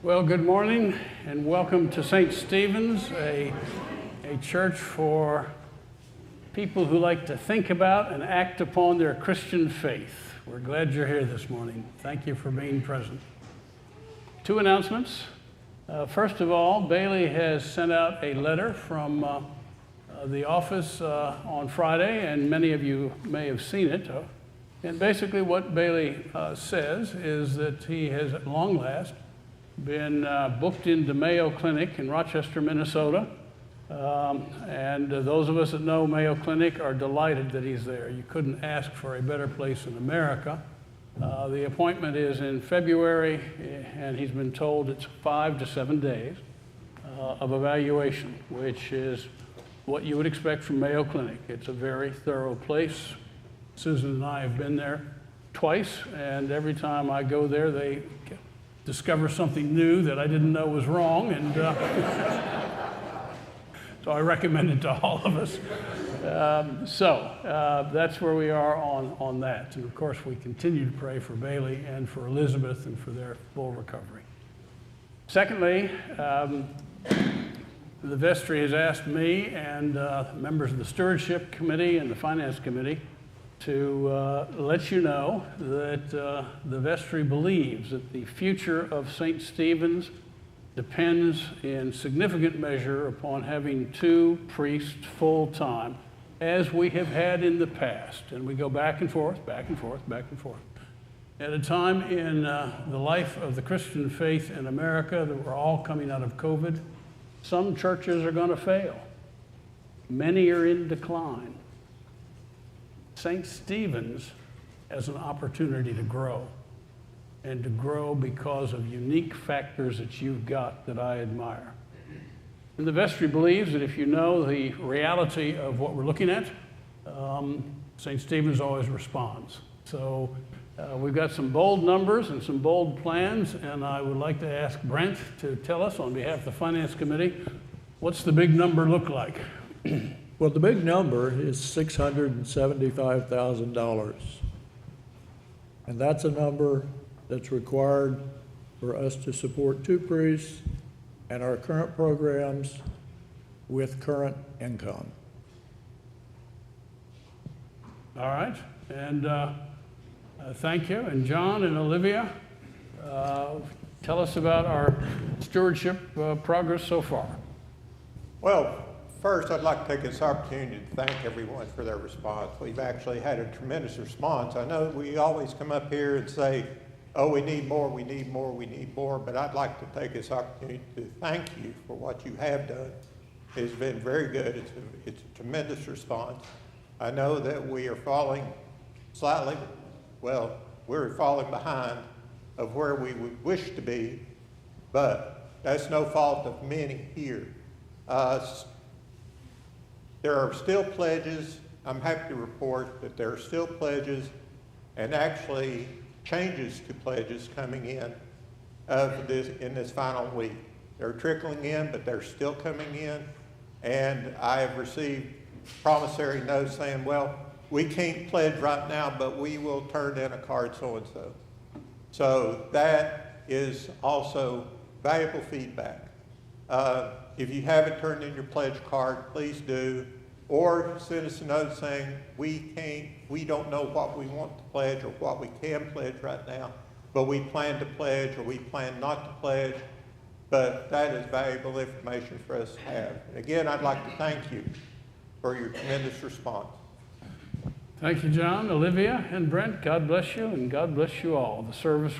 Well, good morning and welcome to St. Stephen's, a church for people who like to think about and act upon their Christian faith. We're glad you're here this morning. Thank you for being present. Two announcements. First of all, Bailey has sent out a letter from the office on Friday, and many of you may have seen it. And basically what Bailey says is that he has, at long last, been booked into Mayo Clinic in Rochester, Minnesota. And those of us that know Mayo Clinic are delighted that he's there. You couldn't ask for a better place in America. The appointment is in February, and he's been told it's 5 to 7 days of evaluation, which is what you would expect from Mayo Clinic. It's a very thorough place. Susan and I have been there twice, and every time I go there, they discover something new that I didn't know was wrong, and so I recommend it to all of us. That's where we are on that. And of course, we continue to pray for Bailey and for Elizabeth and for their full recovery. Secondly, the vestry has asked me and members of the Stewardship Committee and the Finance Committee to let you know that the vestry believes that the future of St. Stephen's depends in significant measure upon having 2 priests full-time, as we have had in the past. And we go back and forth, back and forth, back and forth. At a time in the life of the Christian faith in America that we're all coming out of COVID, some churches are going to fail. Many are in decline. St. Stephen's has an opportunity to grow, and to grow because of unique factors that you've got that I admire. And the vestry believes that if you know the reality of what we're looking at, St. Stephen's always responds. So we've got some bold numbers and some bold plans, and I would like to ask Brent to tell us on behalf of the Finance Committee, what's the big number look like? Well, the big number is $675,000. And that's a number that's required for us to support 2 priests and our current programs with current income. All right, and thank you. And John and Olivia, tell us about our stewardship progress so far. Well, first, I'd like to take this opportunity to thank everyone for their response. We've actually had a tremendous response. I know we always come up here and say, oh, we need more, we need more, we need more, but I'd like to take this opportunity to thank you for what you have done. It's been very good. It's a tremendous response. I know that we are falling slightly, well, we're falling behind of where we would wish to be, but that's no fault of many here. There are still pledges. I'm happy to report that there are still pledges and actually changes to pledges coming in in this final week. They're trickling in, but they're still coming in. And I have received promissory notes saying, well, we can't pledge right now, but we will turn in a card so-and-so. So that is also valuable feedback. If you haven't turned in your pledge card, please do, or send us a note saying we don't know what we want to pledge or what we can pledge right now, but we plan to pledge or we plan not to pledge, but that is valuable information for us to have. And again, I'd like to thank you for your tremendous response. Thank you, John, Olivia, and Brent. God bless you, and God bless you all. The service will